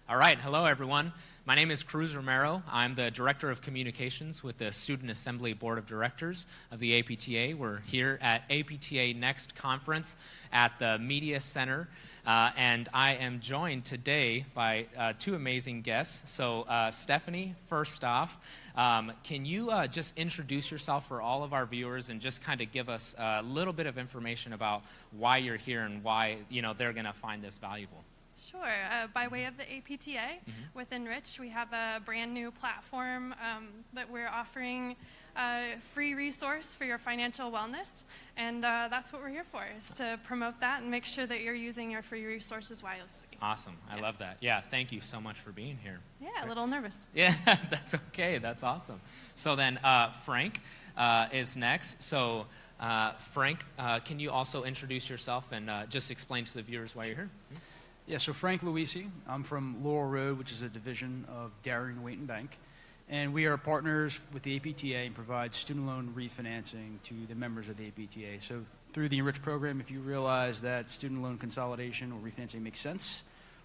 All right, hello everyone. My name is Cruz Romero. I'm the Director of Communications with the Student Assembly Board of Directors of the APTA. We're here at APTA Next Conference at the Media Center, and I am joined today by two amazing guests. So Stephanie, first off, can you just introduce yourself for all of our viewers and just kind of give us a little bit of information about why you're here and why they're going to find this valuable? Sure. By way of the APTA, with Enrich, we have a brand new platform that we're offering a free resource for your financial wellness, and that's what we're here for, is to promote that and make sure that you're using your free resources wisely. Awesome. I love that. Yeah, thank you so much for being here. Yeah, a little nervous. Yeah, that's okay. That's awesome. So then Frank is next. So Frank, can you also introduce yourself and just explain to the viewers why you're here? Yeah, so Frank Luisi. I'm from Laurel Road, which is a division of Darien Waite Bank. And we are partners with the APTA and provide student loan refinancing to the members of the APTA. So through the Enrich program, if you realize that student loan consolidation or refinancing makes sense,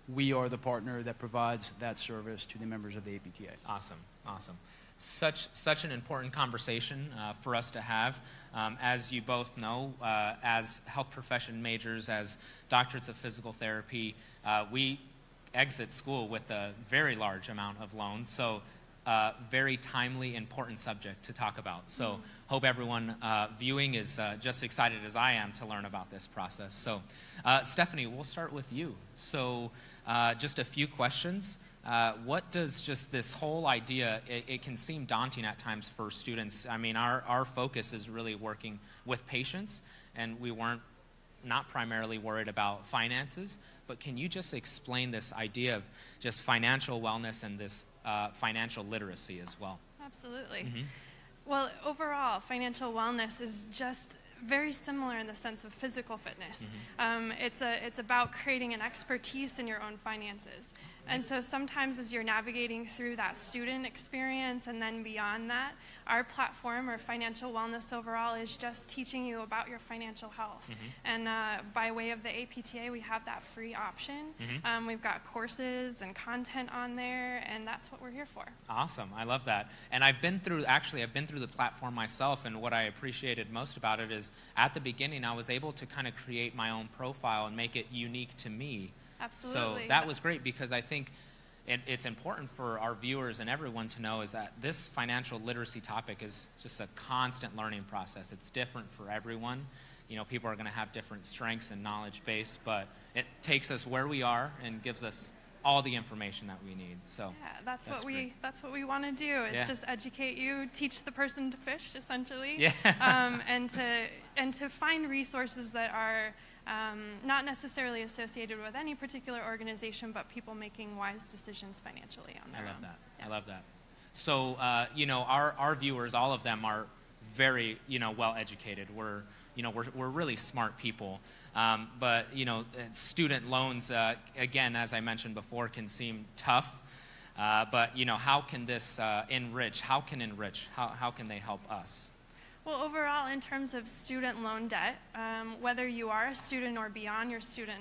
we are the partner that provides that service to the members of the APTA. Awesome, awesome. Such an important conversation for us to have. As you both know, as health profession majors, as doctorates of physical therapy, we exit school with a very large amount of loans. So very timely, important subject to talk about. So hope everyone viewing is just excited as I am to learn about this process. So Stephanie, we'll start with you. So just a few questions. What does just this whole idea, it can seem daunting at times for students. I mean, our focus is really working with patients, and we weren't not primarily worried about finances, but can you just explain this idea of just financial wellness and this financial literacy as well? Absolutely. Well, overall, financial wellness is just very similar in the sense of physical fitness. It's about creating an expertise in your own finances. And so sometimes as you're navigating through that student experience and then beyond that, our platform, or financial wellness overall, is just teaching you about your financial health. And by way of the APTA, we have that free option. We've got courses and content on there, and that's what we're here for. Awesome. I love that. And I've been through the platform myself, and what I appreciated most about it is at the beginning I was able to kind of create my own profile and make it unique to me. Absolutely. So that was great, because I think it's important for our viewers and everyone to know is that this financial literacy topic is just a constant learning process. It's different for everyone. People are going to have different strengths and knowledge base, but it takes us where we are and gives us all the information that we need. So yeah, that's what we want to do, is just educate you, teach the person to fish, essentially, and to find resources that are not necessarily associated with any particular organization, but people making wise decisions financially on their own. I love that. Yeah. I love that. So, our viewers, all of them are very, well educated. We're really smart people. But, student loans, again, as I mentioned before, can seem tough. But, how can this Enrich? How can they help us? Well, overall, in terms of student loan debt, whether you are a student or beyond your student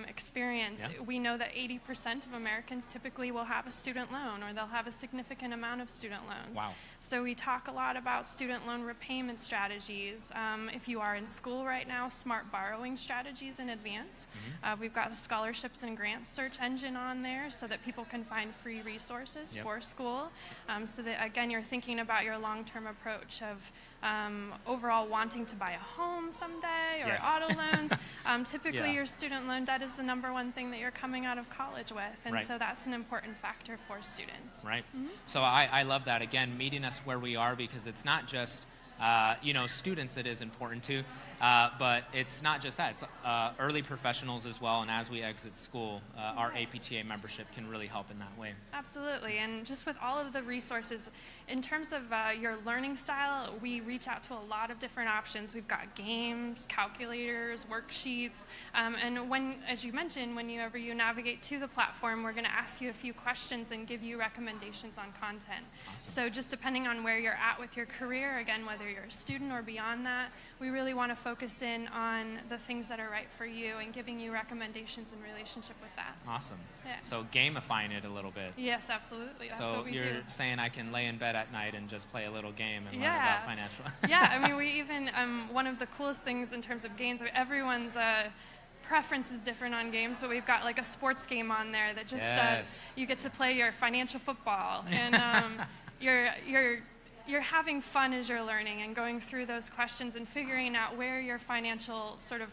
experience, we know that 80% of Americans typically will have a student loan, or they'll have a significant amount of student loans. Wow. So we talk a lot about student loan repayment strategies. If you are in school right now, smart borrowing strategies in advance. We've got a scholarships and grants search engine on there so that people can find free resources for school. So that, again, you're thinking about your long-term approach of overall wanting to buy a home someday, or auto loans. Typically your student loan debt is the #1 thing that you're coming out of college with, and so that's an important factor for students. Right. So I love that, again, meeting us where we are, because it's not just students it is important to, but it's not just that. It's early professionals as well, and as we exit school, our APTA membership can really help in that way. Absolutely, and just with all of the resources, in terms of your learning style, we reach out to a lot of different options. We've got games, calculators, worksheets, and as you mentioned, whenever you navigate to the platform, we're going to ask you a few questions and give you recommendations on content. Awesome. So just depending on where you're at with your career, again, whether you're a student or beyond that, we really want to focus in on the things that are right for you and giving you recommendations in relationship with that. Awesome. Yeah. So gamifying it a little bit. Yes, absolutely. That's so what we you're do. saying I can lay in bed at night and just play a little game and learn about financial. Yeah, I mean, we even, one of the coolest things in terms of games, everyone's preference is different on games, so we've got like a sports game on there that just, you get to play your financial football, and you're having fun as you're learning and going through those questions and figuring out where your financial sort of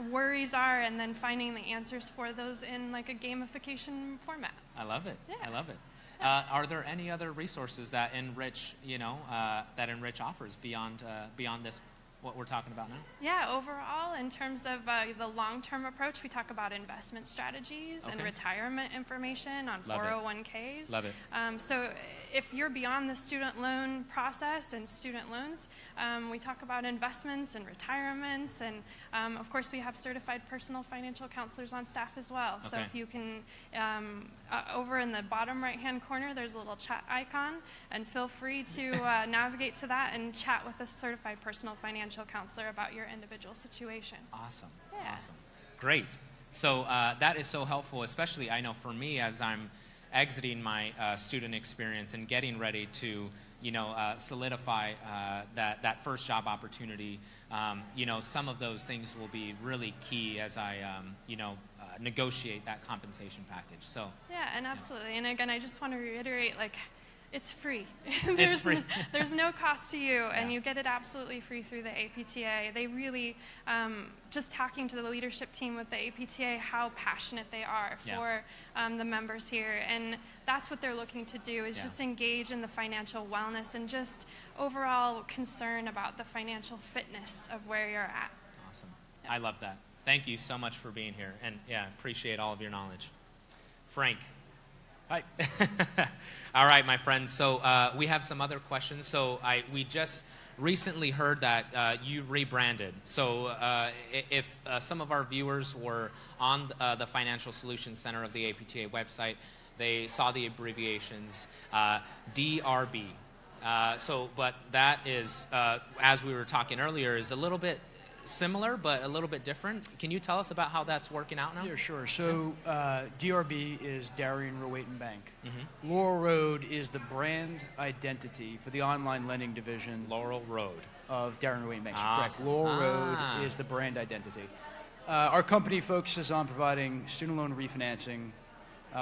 worries are, and then finding the answers for those in like a gamification format. I love it. Yeah. I love it. Are there any other resources that Enrich, that Enrich offers beyond this, what we're talking about now? Yeah, overall, in terms of the long-term approach, we talk about investment strategies and retirement information on 401ks. Love it. So if you're beyond the student loan process and student loans, we talk about investments and retirements, and of course we have certified personal financial counselors on staff as well. So if you can, over in the bottom right-hand corner, there's a little chat icon, and feel free to navigate to that and chat with a certified personal financial counselor about your individual situation. Awesome. Yeah. Awesome. Great. So that is so helpful, especially I know for me as I'm exiting my student experience and getting ready to solidify that first job opportunity. Some of those things will be really key as I negotiate that compensation package. So yeah, and absolutely. And again, I just want to reiterate, like, it's free. It's free. There's no cost to you, and you get it absolutely free through the APTA. They really, just talking to the leadership team with the APTA, how passionate they are for the members here. And that's what they're looking to do, is just engage in the financial wellness and just overall concern about the financial fitness of where you're at. Awesome. I love that. Thank you so much for being here, and appreciate all of your knowledge. Frank. Hi. All right, my friends. So we have some other questions. So we just recently heard that you rebranded. So if some of our viewers were on the Financial Solutions Center of the APTA website, they saw the abbreviations DRB. But that is, as we were talking earlier, is a little bit similar but a little bit different. Can you tell us about how that's working out now? Yeah, sure. So DRB is Darien Rowayton Bank. Laurel Road is the brand identity for the online lending division. Laurel Road. Of Darien Rowayton Bank. Awesome. Correct. Laurel Road is the brand identity. Our company focuses on providing student loan refinancing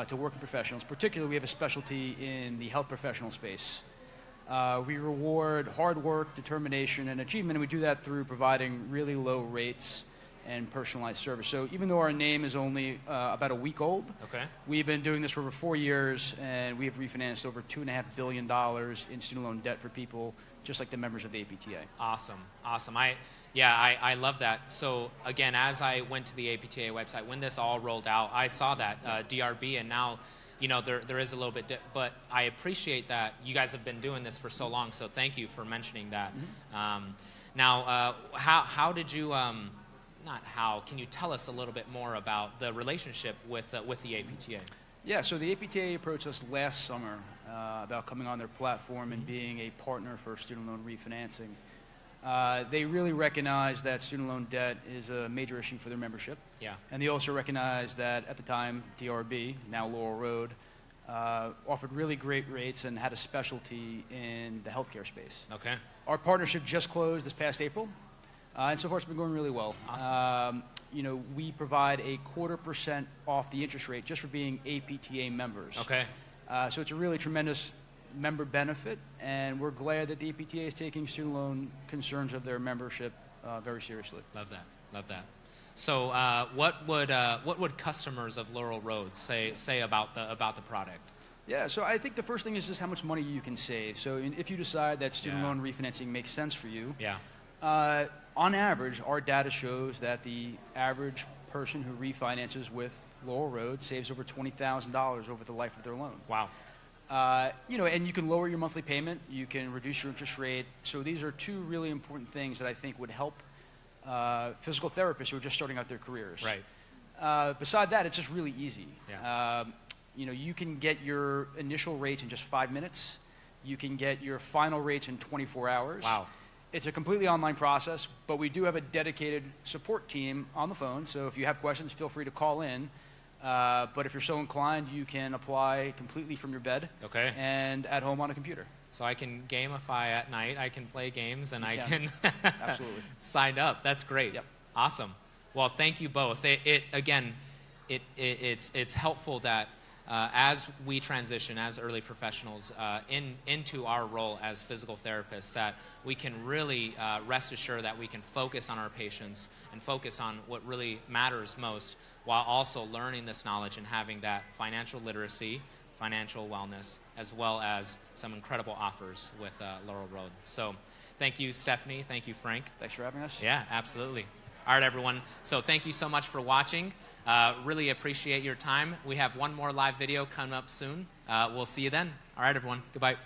to working professionals. Particularly, we have a specialty in the health professional space. We reward hard work, determination, and achievement, and we do that through providing really low rates and personalized service. So even though our name is only about a week old, we've been doing this for over 4 years, and we have refinanced over $2.5 billion in student loan debt for people just like the members of the APTA. Awesome, awesome. I love that. So again, as I went to the APTA website, when this all rolled out, I saw that DRB, and now there is a little bit, but I appreciate that you guys have been doing this for so long, so thank you for mentioning that. Now, how did you, can you tell us a little bit more about the relationship with the APTA? Yeah, so the APTA approached us last summer about coming on their platform and being a partner for student loan refinancing. They really recognize that student loan debt is a major issue for their membership. Yeah. And they also recognize that at the time, DRB, now Laurel Road, offered really great rates and had a specialty in the healthcare space. Okay. Our partnership just closed this past April, and so far it's been going really well. Awesome. We provide a 0.25% off the interest rate just for being APTA members. Okay. So it's a really tremendous member benefit, and we're glad that the APTA is taking student loan concerns of their membership very seriously. Love that. Love that. So what would customers of Laurel Road say about the product? Yeah, so I think the first thing is just how much money you can save. So if you decide that student loan refinancing makes sense for you, on average, our data shows that the average person who refinances with Laurel Road saves over $20,000 over the life of their loan. Wow. And you can lower your monthly payment, you can reduce your interest rate. So these are two really important things that I think would help physical therapists who are just starting out their careers. Right. Beside that, it's just really easy. Yeah. You can get your initial rates in just 5 minutes. You can get your final rates in 24 hours. Wow. It's a completely online process, but we do have a dedicated support team on the phone. So if you have questions, feel free to call in. But if you're so inclined, you can apply completely from your bed and at home on a computer. So I can gamify at night. I can play games, and I can Absolutely sign up. That's great. Yep. Awesome. Well, thank you both. It's helpful that as we transition as early professionals into our role as physical therapists, that we can really rest assured that we can focus on our patients and focus on what really matters most, while also learning this knowledge and having that financial literacy, financial wellness, as well as some incredible offers with Laurel Road. So thank you, Stephanie. Thank you, Frank. Thanks for having us. Yeah, absolutely. All right, everyone. So thank you so much for watching. Really appreciate your time. We have one more live video coming up soon. We'll see you then. All right, everyone. Goodbye.